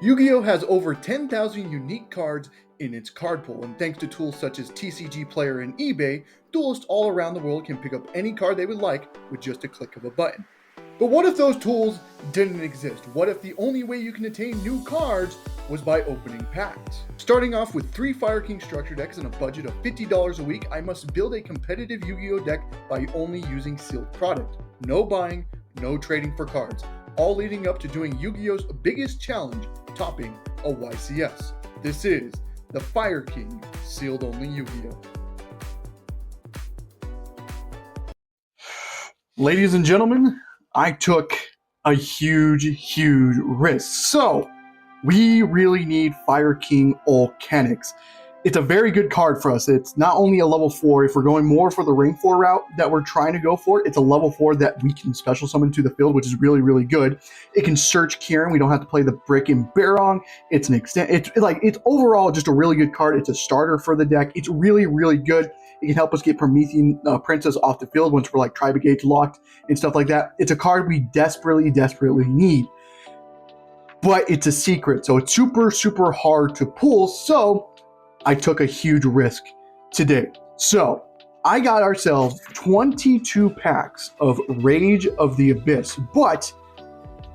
Yu-Gi-Oh has over 10,000 unique cards in its card pool, and thanks to tools such as TCG Player and eBay, duelists all around the world can pick up any card they would like with just a click of a button. But what if those tools didn't exist? What if the only way you can attain new cards was by opening packs? Starting off with 3 Fire King structure decks and a budget of $50 a week, I must build a competitive Yu-Gi-Oh deck by only using sealed product. No buying, no trading for cards, all leading up to doing Yu-Gi-Oh's biggest challenge, topping a YCS. This is the Fire King sealed only Yu-Gi-Oh. Ladies and gentlemen, I took a huge risk. So we really need Fire King ULCANIX. It's a very good card for us. It's not only a level 4, if we're going more for the ring 4 route that we're trying to go for, it's a level 4 that we can special summon to the field, which is really good. It can search Kieran. We don't have to play the Brick and Barong. It's an extent. It's overall just a really good card. It's a starter for the deck. It's really good. It can help us get Promethean Princess off the field once we're like Tri-Brigade locked and stuff like that. It's a card we desperately need. But it's a secret, so it's super hard to pull. So I took a huge risk today. So I got ourselves 22 packs of Rage of the Abyss, but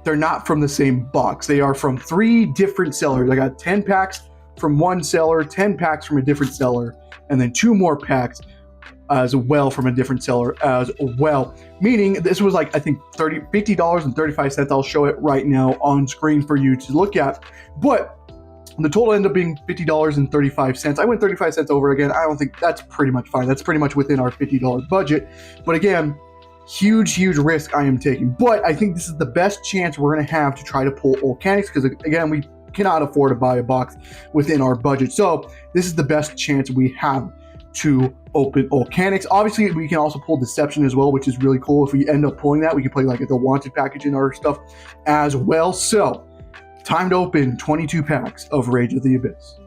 they're not from the same box. They are from 3 different sellers. I got 10 packs from one seller, 10 packs from a different seller, and then 2 more packs as well from a different seller as well. Meaning this was like, I think $50.35. I'll show it right now on screen for you to look at. But the total ended up being $50.35. I went 35 cents over again. I don't think that's pretty much fine. That's pretty much within our $50 budget. But again, huge risk I am taking. But I think this is the best chance we're going to have to try to pull ULCANIX, because again, we cannot afford to buy a box within our budget. So this is the best chance we have to open ULCANIX. Obviously, we can also pull Deception as well, which is really cool. If we end up pulling that, we can play like the Wanted package in our stuff as well. So time to open 22 packs of Rage of the Abyss.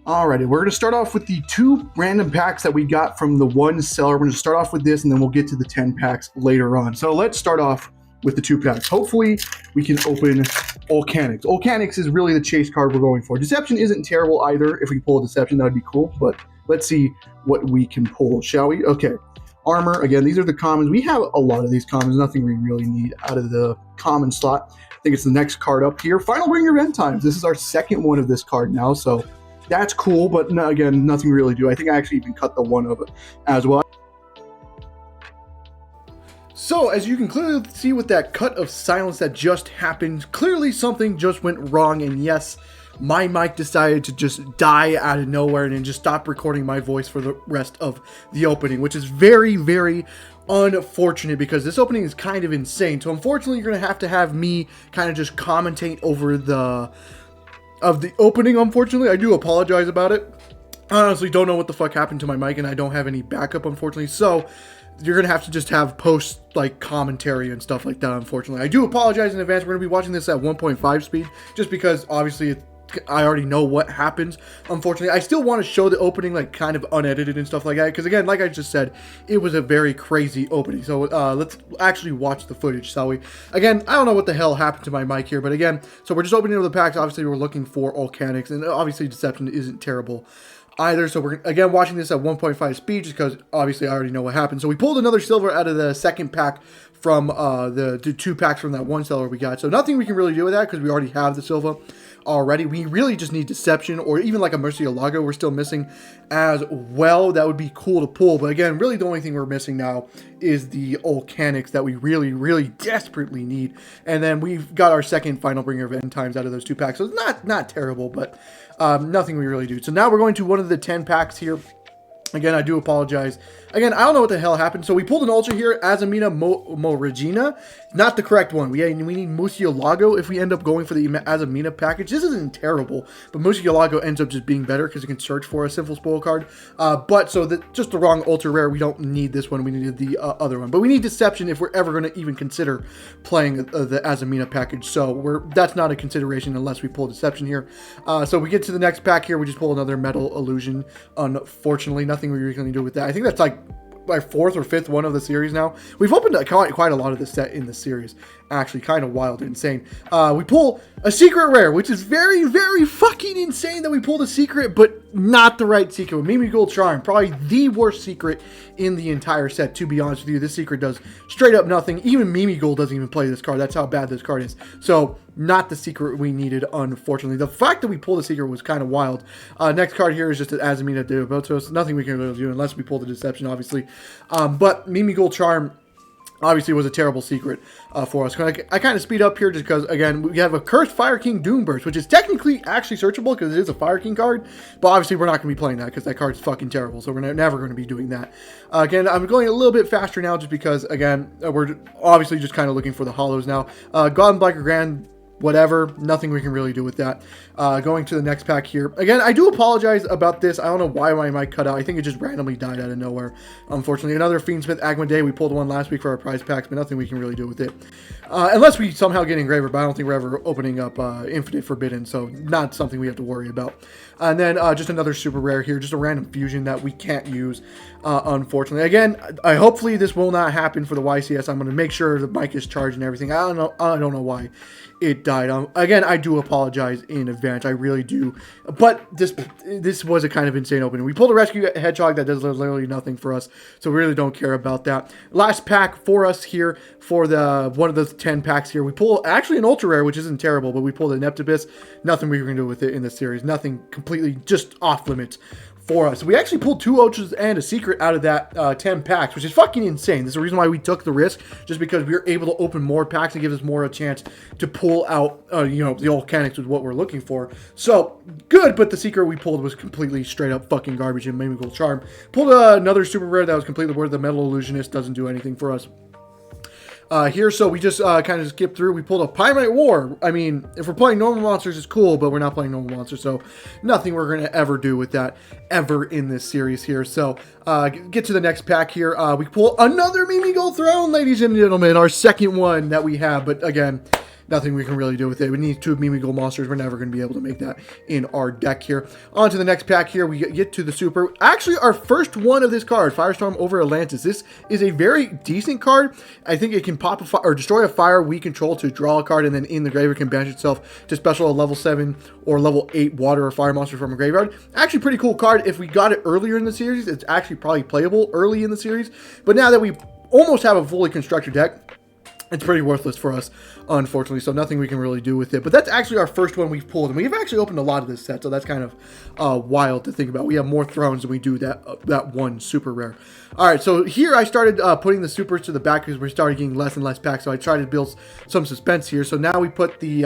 Alrighty, we're going to start off with the 2 random packs that we got from the one seller. We're going to start off with this, and then we'll get to the 10 packs later on. So let's start off with the 2 packs. Hopefully, we can open ULCANIX. ULCANIX is really the chase card we're going for. Deception isn't terrible either. If we can pull a Deception, that would be cool, but let's see what we can pull, shall we? Okay, Armor. Again, these are the commons. We have a lot of these commons. Nothing we really need out of the common slot. I think it's the next card up here. Final Bringer of End Times. This is our second one of this card now, so that's cool, but no, again, nothing really do. I think I actually even cut the one of it as well. So, as you can clearly see with that cut of silence that just happened, clearly something just went wrong, and yes, my mic decided to just die out of nowhere and then just stop recording my voice for the rest of the opening, which is very unfortunate because this opening is kind of insane. So unfortunately, you're going to have me kind of just commentate over the opening. Unfortunately, I do apologize about it. I honestly don't know what the fuck happened to my mic, and I don't have any backup, unfortunately. So you're going to have to just have post like commentary and stuff like that, unfortunately. I do apologize in advance. We're going to be watching this at 1.5 speed just because obviously I already know what happens. Unfortunately, I still want to show the opening like kind of unedited and stuff like that, because again, like I just said, it was a very crazy opening. So let's actually watch the footage, shall we? Again, I don't know what the hell happened to my mic here, but again, so we're just opening up the packs. Obviously, we're looking for ULCANIX, and obviously Deception isn't terrible either. So we're again watching this at 1.5 speed just because obviously I already know what happened. So we pulled another silver out of the second pack from the 2 packs from that one seller we got. So nothing we can really do with that because we already have the silver already. We really just need Deception or even like a Murcielago we're still missing as well. That would be cool to pull, but again, really the only thing we're missing now is the ULCANIX that we really desperately need. And then we've got our second Final Bringer of End Times out of those 2 packs, so it's not terrible, but nothing we really do. So now we're going to one of the 10 packs here. Again, I do apologize. Again, I don't know what the hell happened. So we pulled an Ultra here, Azamina Regina. Not the correct one. We need Murcielago if we end up going for the Azamina package. This isn't terrible, but Murcielago ends up just being better because it can search for a simple spoil card. Just the wrong Ultra Rare. We don't need this one. We needed the other one. But we need Deception if we're ever going to even consider playing the Azamina package. So that's not a consideration unless we pull Deception here. So we get to the next pack here. We just pull another Metal Illusion. Unfortunately, nothing we really do with that. I think that's like my fourth or fifth one of the series now. We've opened quite a lot of the set in the series. Actually, kind of wild and insane. We pull a secret rare, which is very, very fucking insane that we pulled a secret, but not the right secret. Yugioh Charm, probably the worst secret in the entire set, to be honest with you. This secret does straight up nothing. Even Yugioh doesn't even play this card. That's how bad this card is. So, not the secret we needed, unfortunately. The fact that we pulled a secret was kind of wild. Next card here is just an Azamina de Botos. Nothing we can really do unless we pull the Deception, obviously. But Yugioh Charm obviously was a terrible secret for us. I kind of speed up here just because, again, we have a Cursed Fire King Doomburst, which is technically actually searchable because it is a Fire King card, but obviously we're not going to be playing that because that card's fucking terrible, so we're never going to be doing that. Again, I'm going a little bit faster now just because, again, we're obviously just kind of looking for the hollows now. God and Biker Grand, whatever, nothing we can really do with that. Going to the next pack here. Again, I do apologize about this. I don't know why my mic cut out. I think it just randomly died out of nowhere, unfortunately. Another Fiendsmith Agma. We pulled one last week for our prize packs, but nothing we can really do with it. Unless we somehow get Engraver, but I don't think we're ever opening up Infinite Forbidden, so not something we have to worry about. And then just another super rare here, just a random fusion that we can't use, unfortunately. Again, hopefully this will not happen for the YCS. I'm going to make sure the mic is charged and everything. I don't know why it died. Again, I do apologize in advance. I really do. But this was a kind of insane opening. We pulled a Rescue Hedgehog that does literally nothing for us, so we really don't care about that. Last pack for us here for the one of the 10 packs here. We pull actually an ultra rare, which isn't terrible, but we pulled an Neptibus. Nothing we can do with it in the series. Nothing, completely just off limits for us. We actually pulled 2 ultras and a secret out of that 10 packs, which is fucking insane. This is the reason why we took the risk, just because we were able to open more packs and give us more a chance to pull out, you know, the ULCANIX was what we're looking for. So, good, but the secret we pulled was completely straight up fucking garbage and Yugioh Charm. Pulled another super rare that was completely worth. The Metal Illusionist doesn't do anything for us. Here, so we just kind of skipped through. We pulled a Pyrite War. I mean, if we're playing normal monsters, it's cool, but we're not playing normal monsters, so nothing we're going to ever do with that ever in this series here. So, get to the next pack here. We pull another Yugioh Throne, ladies and gentlemen, our second one that we have, but again, nothing we can really do with it. We need 2 Yugioh monsters. We're never going to be able to make that in our deck here. On to the next pack here. We get to the super. Actually, our first one of this card, Firestorm over Atlantis. This is a very decent card. I think it can pop a fire or destroy a fire we control to draw a card, and then in the graveyard can banish itself to special a level 7 or level 8 water or fire monster from a graveyard. Actually, pretty cool card. If we got it earlier in the series, it's actually probably playable early in the series. But now that we almost have a fully constructed deck, it's pretty worthless for us, unfortunately, so nothing we can really do with it. But that's actually our first one we've pulled, and we've actually opened a lot of this set, so that's kind of wild to think about. We have more thrones than we do that one super rare. All right, so here I started putting the supers to the back because we started getting less and less packs, so I tried to build some suspense here. So now we put the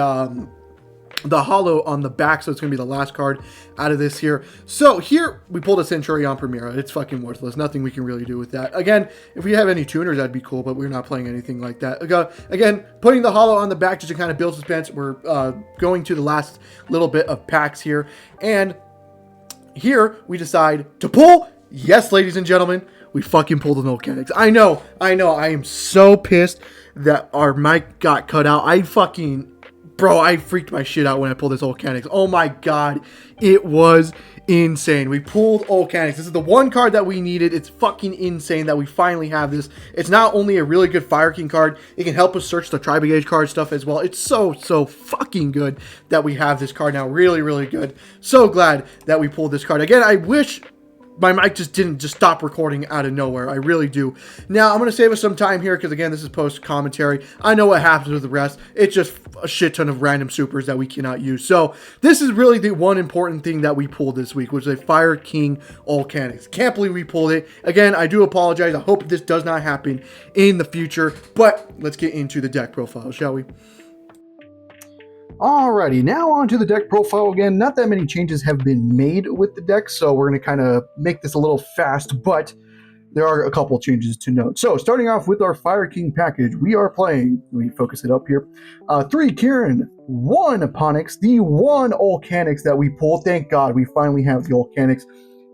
hollow on the back, so it's going to be the last card out of this here. So here we pulled a Centurion Primera. It's fucking worthless. Nothing we can really do with that. Again, if we have any tuners, that'd be cool, but we're not playing anything like that. Again, putting the hollow on the back just to kind of build suspense. We're going to the last little bit of packs here, and here we decide to pull. Yes, ladies and gentlemen, we fucking pulled an ULCANIX. I know. I am so pissed that our mic got cut out. Bro, I freaked my shit out when I pulled this ULCANIX. Oh my god, it was insane. We pulled ULCANIX. This is the one card that we needed. It's fucking insane that we finally have this. It's not only a really good Fire King card, it can help us search the Tri-Brigade card stuff as well. It's so fucking good that we have this card now. Really, really good. So glad that we pulled this card. Again, I wish my mic didn't stop recording out of nowhere. I really do. Now, I'm going to save us some time here because, again, this is post-commentary. I know what happens with the rest. It's just a shit ton of random supers that we cannot use. So, this is really the one important thing that we pulled this week, which is a Fire King ULCANIX. Can't believe we pulled it. Again, I do apologize. I hope this does not happen in the future. But let's get into the deck profile, shall we? Alrighty, now on to the deck profile again. Not that many changes have been made with the deck, so we're going to kind of make this a little fast, but there are a couple changes to note. So, starting off with our Fire King package, we are playing, let me focus it up here, 3 Kieran, 1 Aponix, the 1 ULCANIX that we pulled. Thank God we finally have the ULCANIX.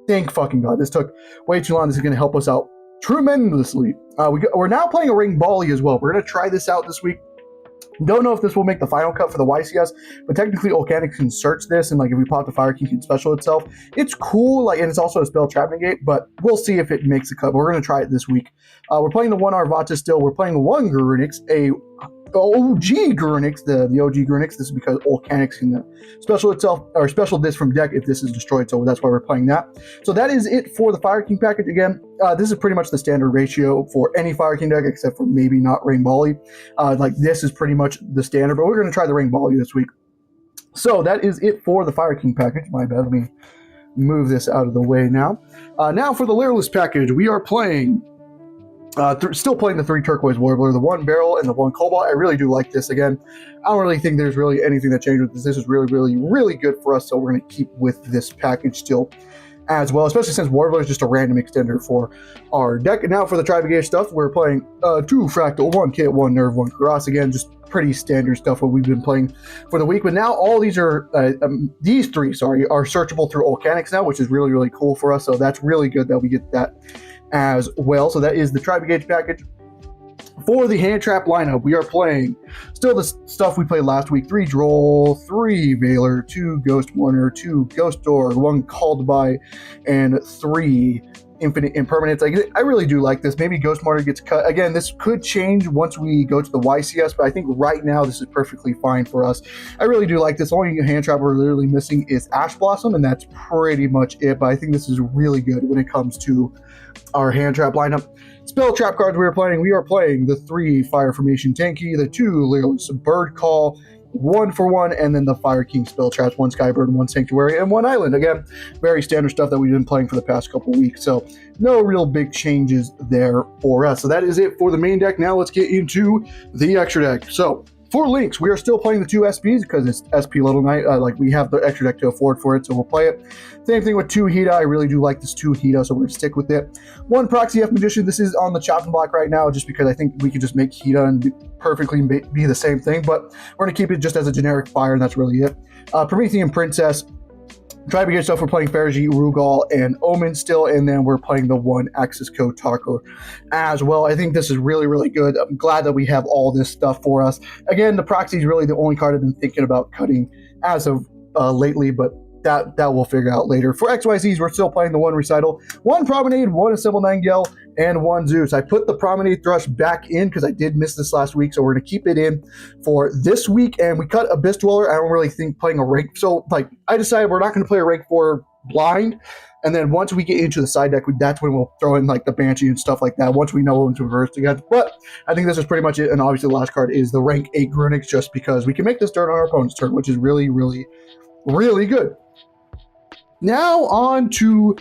Thank fucking God. This took way too long. This is going to help us out tremendously. We're now playing a Ring Bali as well. We're going to try this out this week. Don't know if this will make the final cut for the YCS, but technically ULCANIX can search this, and like if we pop the Fire King can special itself. It's cool, like, and it's also a spell trap negate, but we'll see if it makes the cut. But we're gonna try it this week. We're playing the 1 Arvata still. We're playing 1 ULCANIX, a OG ULCANIX, the OG ULCANIX. This is because ULCANIX can special itself or special this from deck if this is destroyed, so that's why we're playing that. So that is it for the Fire King package. Again, this is pretty much the standard ratio for any Fire King deck except for maybe not Rain Bali. Like this is pretty much the standard, but we're going to try the Rain Bali this week. So that is it for the Fire King package. My bad, let me move this out of the way now. Now for the Lyreless package, we are playing still playing the 3 Turquoise Warbler, the 1 Beryl, and the 1 Cobalt. I really do like this. Again, I don't really think there's really anything that changed with this. This is really, really, really good for us, so we're going to keep with this package still as well, especially since Warbler is just a random extender for our deck. And now for the Tri-Brigade stuff, we're playing 2 Fractal, 1 Kit, 1 Nerve, 1 Karas. Again, just pretty standard stuff what we've been playing for the week. But now all these are, these 3, sorry, are searchable through ULCANIX now, which is really, really cool for us. So that's really good that we get that as well. So that is the Tri-Brigade package. For the hand trap lineup, we are playing still the stuff we played last week: 3 Droll, 3 Veiler, 2 Ghost Mourner, 2 Ghost Door, 1 Called By, and 3 Infinite Impermanence. I really do like this. Maybe Ghost Mourner gets cut. Again, this could change once we go to the YCS, but I think right now this is perfectly fine for us. I really do like this. Only hand trap we're literally missing is Ash Blossom, and that's pretty much it, but I think this is really good when it comes to our hand trap lineup. Spell trap cards we are playing the 3 Fire Formation Tanky, the 2 Lyreless Bird Call, 1 for 1, and then the Fire King spell traps, 1 Skybird, 1 Sanctuary, and 1 Island. Again, very standard stuff that we've been playing for the past couple weeks, so no real big changes there for us. So that is it for the main deck. Now let's get into the extra deck. So for links, we are still playing the 2 SPs because it's SP Little Knight. Like we have the extra deck to afford for it, so we'll play it. Same thing with 2 Hida. I really do like this 2 Hida, so we're gonna stick with it. 1 Proxy F Magician. This is on the chopping block right now, just because I think we could just make Hida and perfectly be the same thing. But we're gonna keep it just as a generic fire, and that's really it. Promethean Princess. Tri-Brigade stuff, we're playing Fergie, Rugal, and Omen still, and then we're playing the 1 Axis Code Tarko as well. I think this is really, really good. I'm glad that we have all this stuff for us. Again, the Proxy is really the only card I've been thinking about cutting as of lately, but that we'll figure out later. For XYZs, we're still playing the 1 Recital, 1 Promenade, 1 Assemble Nightingale, and 1 Zeus. I put the Promenade Thrush back in because I did miss this last week, so we're going to keep it in for this week. And we cut Abyss Dweller. I don't really think playing a rank. So, like, I decided we're not going to play a rank 4 blind. And then once we get into the side deck, that's when we'll throw in, like, the Banshee and stuff like that, once we know when to reverse together. But I think this is pretty much it. And obviously the last card is the rank 8 Grunix, just because we can make this turn on our opponent's turn, which is really, really, really good. Now on to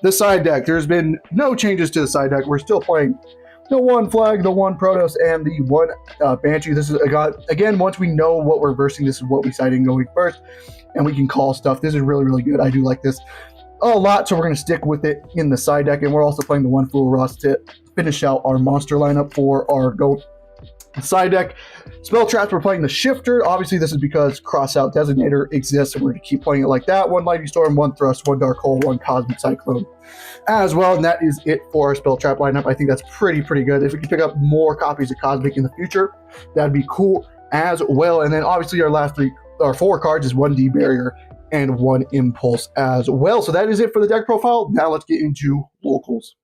the side deck. There's been no changes to the side deck. We're still playing the 1 Flag, the 1 Protoss, and the 1 Banshee. This is, again, once we know what we're versing, this is what we sighting going first, and we can call stuff. This is really, really good. I do like this a lot, so we're going to stick with it in the side deck. And we're also playing the 1 Fool Ross to finish out our monster lineup for our go side deck. Spell traps, we're playing the Shifter. Obviously, this is because Crossout Designator exists, and we're going to keep playing it like that. 1 Lightning Storm, 1 Thrust, 1 Dark Hole, 1 Cosmic Cyclone as well. And that is it for our spell trap lineup. I think that's pretty good. If we can pick up more copies of Cosmic in the future, that'd be cool as well. And then obviously our 4 cards is 1 D Barrier and 1 Impulse as well. So that is it for the deck profile. Now let's get into locals.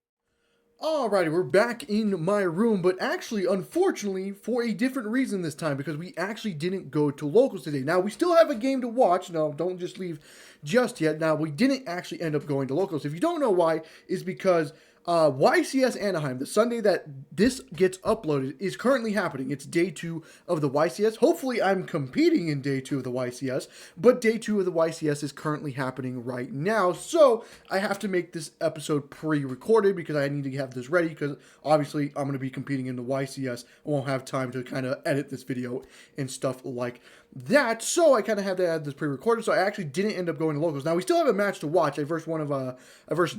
Alrighty, we're back in my room, but actually, unfortunately, for a different reason this time, because we actually didn't go to locals today. Now, we still have a game to watch. No, don't just leave just yet. Now, we didn't actually end up going to locals. If you don't know why, is because YCS Anaheim, the Sunday that this gets uploaded, is currently happening. It's day 2 of the YCS. Hopefully, I'm competing in day 2 of the YCS, but day 2 of the YCS is currently happening right now. So I have to make this episode pre-recorded because I need to have this ready, because obviously I'm going to be competing in the YCS. I won't have time to kind of edit this video and stuff like that, so I kind of had to add this pre-recorded, so I actually didn't end up going to locals. Now, we still have a match to watch. I versed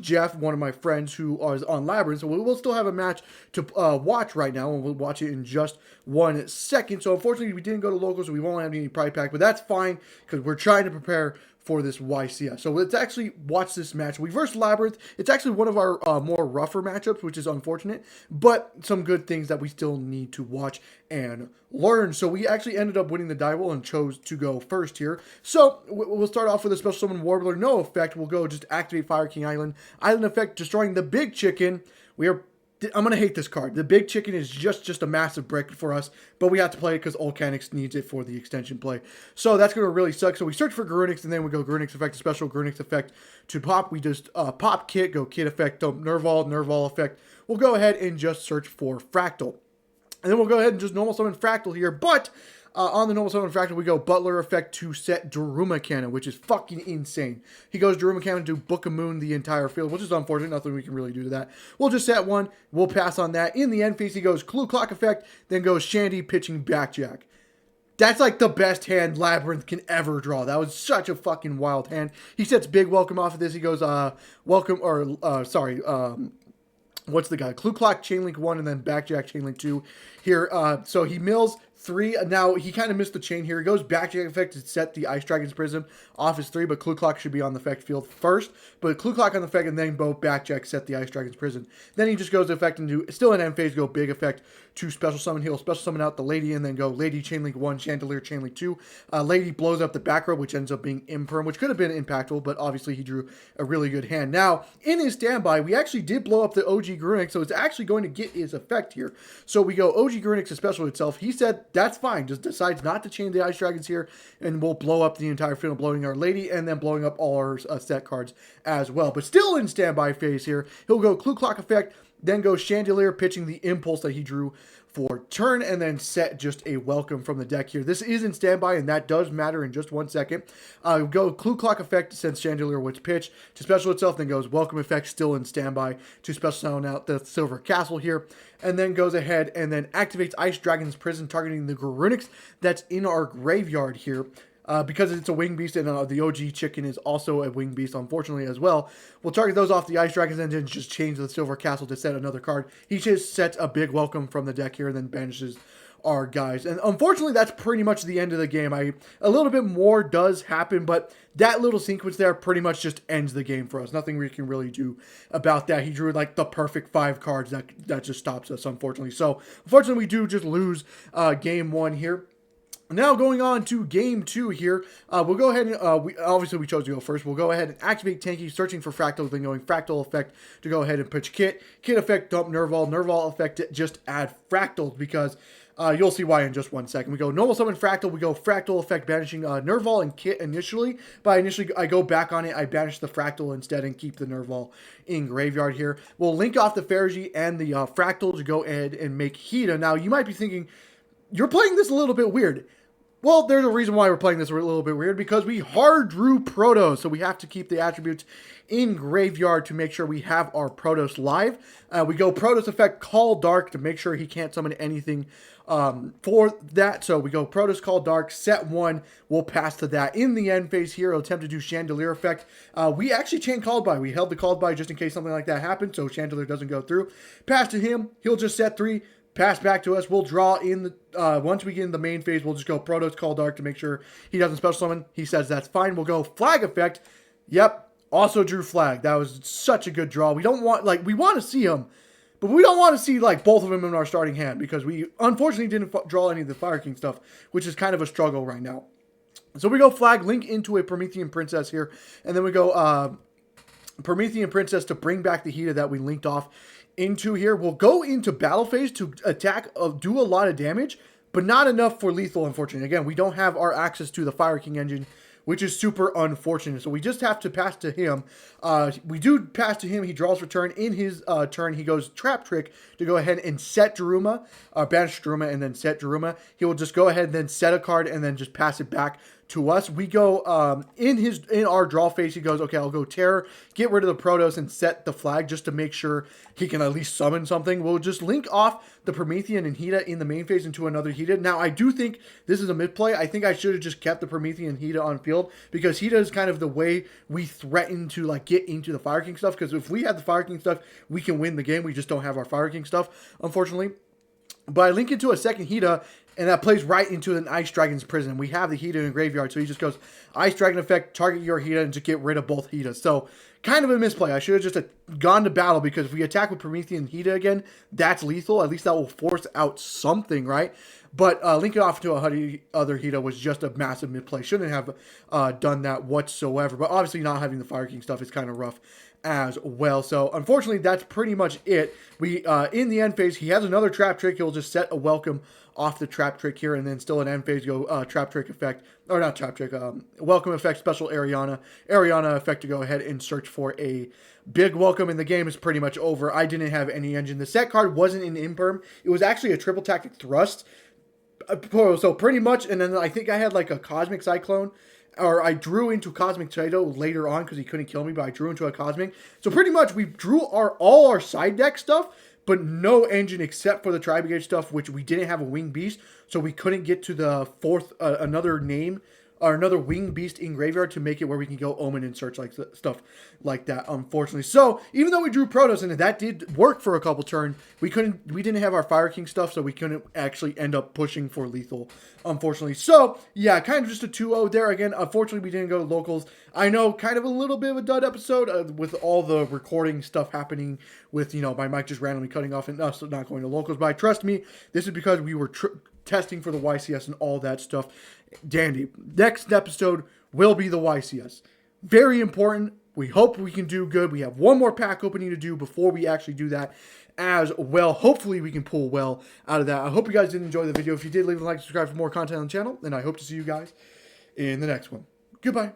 Jeff, one of my friends who is on Labyrinth, so we'll still have a match to watch right now, and we'll watch it in just 1 second. So, unfortunately, we didn't go to locals, so we won't have any Pride Pack, but that's fine, because we're trying to prepare for this YCS. So let's actually watch this match. We versed Labyrinth. It's actually one of our more rougher matchups, which is unfortunate, but some good things that we still need to watch and learn. So we actually ended up winning the die roll and chose to go first here. So we'll start off with a special summon Warbler. No effect. We'll go just activate Fire King Island. Island effect, destroying the big chicken. I'm going to hate this card. The big chicken is just a massive brick for us, but we have to play it because ULCANIX needs it for the extension play. So that's going to really suck. So we search for Garunix, and then we go Garunix effect to special, Garunix effect to pop. We just pop Kit, go Kit effect, dump Nerval effect. We'll go ahead and just search for Fractal. And then we'll go ahead and just normal summon Fractal here, but on the normal summon Fractal, we go Butler effect to set Daruma Cannon, which is fucking insane. He goes Daruma Cannon to Book of Moon the entire field, which is unfortunate. Nothing we can really do to that. We'll just set one. We'll pass on that. In the end phase, he goes Clue Clock effect, then goes Shandy pitching Backjack. That's like the best hand Labyrinth can ever draw. That was such a fucking wild hand. He sets Big Welcome off of this. He goes what's the guy? Clue Clock, Chainlink 1, and then Backjack, Chainlink 2 here. So he mills 3. Now, he kind of missed the chain here. He goes Backjack effect to set the Ice Dragon's Prism off his 3, but Clue Clock should be on the effect field first. But Clue Clock on the effect, and then both Backjack set the Ice Dragon's Prison. Then he just goes to effect into, still in end phase, go Big effect to special summon. He'll special summon out the Lady, and then go Lady, Chainlink 1, Chandelier, Chainlink 2. Lady blows up the back row, which ends up being Imperm, which could have been impactful, but obviously he drew a really good hand. Now, in his standby, we actually did blow up the OG Garunix, so it's actually going to get his effect here. So we go OG Garunix to special itself. He said, that's fine, just decides not to chain the Ice Dragons here, and we'll blow up the entire field, blowing our Lady, and then blowing up all our set cards as well. But still in standby phase here, he'll go Clue Clock effect, then go Chandelier, pitching the Impulse that he drew for turn, and then set just a Welcome from the deck here. This is in standby, and that does matter in just 1 second. Go Clue Clock effect, since Chandelier was pitch to special itself, then goes Welcome effect, still in standby, to special summon out the Silver Castle here, and then goes ahead and then activates Ice Dragon's Prison, targeting the Garunix that's in our graveyard here. Because it's a wing beast, and the OG chicken is also a wing beast, unfortunately, as well. We'll target those off the Ice Dragons and then just change the Silver Castle to set another card. He just sets a big Welcome from the deck here and then banishes our guys. And unfortunately, that's pretty much the end of the game. A little bit more does happen, but that little sequence there pretty much just ends the game for us. Nothing we can really do about that. He drew like the perfect 5 cards that just stops us, unfortunately. So, unfortunately, we do just lose game 1 here. Now going on to game 2 here, we'll go ahead and, obviously we chose to go first. We'll go ahead and activate Tanky, searching for Fractal, then going Fractal effect to go ahead and pitch Kit. Kit effect, dump Nerval effect, just add Fractals, because you'll see why in just 1 second. We go normal summon Fractal, we go Fractal effect, banishing Nerval and Kit initially. But I go back on it, I banish the Fractal instead and keep the Nerval in graveyard here. We'll link off the Fergie and the Fractal to go ahead and make Hida. Now, you might be thinking, you're playing this a little bit weird. Well, there's a reason why we're playing this a little bit weird, because we hard drew Protoss, so we have to keep the attributes in graveyard to make sure we have our Protoss live. We go Protoss effect, Call Dark to make sure he can't summon anything for that. So we go Protoss, Call Dark, set 1, we'll pass to that. In the end phase here, we'll attempt to do Chandelier effect. We actually chain Called By. We held the Called By just in case something like that happened, so Chandelier doesn't go through. Pass to him, he'll just set 3. Pass back to us. We'll draw in the once we get in the main phase, we'll just go Protoss, Call Dark to make sure he doesn't special summon. He says that's fine. We'll go Flag effect. Yep, also drew Flag. That was such a good draw. We don't want, like, we want to see him, but we don't want to see like both of them in our starting hand, because we unfortunately didn't draw any of the Fire King stuff, which is kind of a struggle right now. So we go Flag, link into a Promethean Princess here, and then we go Promethean Princess to bring back the Hida that we linked off into here. We'll go into battle phase to attack, do a lot of damage, but not enough for lethal, unfortunately. Again, we don't have our access to the Fire King engine, which is super unfortunate. So we just have to pass to him. We do pass to him. He draws return. In his turn, he goes Trap Trick to go ahead and set Daruma, banish Daruma, and then set Daruma. He will just go ahead and then set a card and then just pass it back to us. We go in our draw phase. He goes, okay, I'll go Terror, get rid of the Protoss, and set the Flag just to make sure he can at least summon something. We'll just link off the Promethean and Hida in the main phase into another Hida. Now, I do think this is a mid play. I think I should have just kept the Promethean and Hida on field, because Hida is kind of the way we threaten to like get into the Fire King stuff, because if we have the Fire King stuff, we can win the game. We just don't have our Fire King stuff, unfortunately. But I link into a second Hida, And that plays right into an Ice Dragon's prison. We have the Hida in graveyard, so he just goes Ice Dragon effect, target your Hida, and just get rid of both Hidas. So kind of a misplay. I should have just gone to battle, because if we attack with Promethean Hida again, that's lethal. At least that will force out something, right? But linking off to a other Hida was just a massive misplay. Shouldn't have done that whatsoever. But obviously not having the Fire King stuff is kind of rough as well. So unfortunately, that's pretty much it. We in the end phase, he has another trap trick. He'll just set a welcome off the trap trick here, and then still an end phase go trap trick effect, or not trap trick, welcome effect, special Ariana effect to go ahead and search for a big welcome, and the game is pretty much over. I didn't have any engine. The set card wasn't an imperm. It was actually a triple tactic thrust. So pretty much, and then I think I had like a Cosmic Cyclone, or I drew into Cosmic Tornado later on because he couldn't kill me, but I drew into a Cosmic. So pretty much we drew all our side deck stuff, but no engine except for the Tri-Brigade stuff, which we didn't have a Winged Beast, so we couldn't get to the fourth, another name, or another Winged Beast in graveyard to make it where we can go Omen and search like stuff like that, unfortunately. So even though we drew Protoss and that did work for a couple turns, we didn't have our Fire King stuff, so we couldn't actually end up pushing for lethal, unfortunately. So yeah, kind of just a 2-0 there. Again, unfortunately we didn't go to locals. I know, kind of a little bit of a dud episode with all the recording stuff happening with, you know, my mic just randomly cutting off and us not going to locals. But trust me, this is because we were testing for the YCS and all that stuff. Dandy. Next episode will be the YCS. Very important. We hope we can do good. We have one more pack opening to do before we actually do that as well. Hopefully we can pull well out of that. I hope you guys did enjoy the video. If you did, leave a like, subscribe for more content on the channel, and I hope to see you guys in the next one. Goodbye.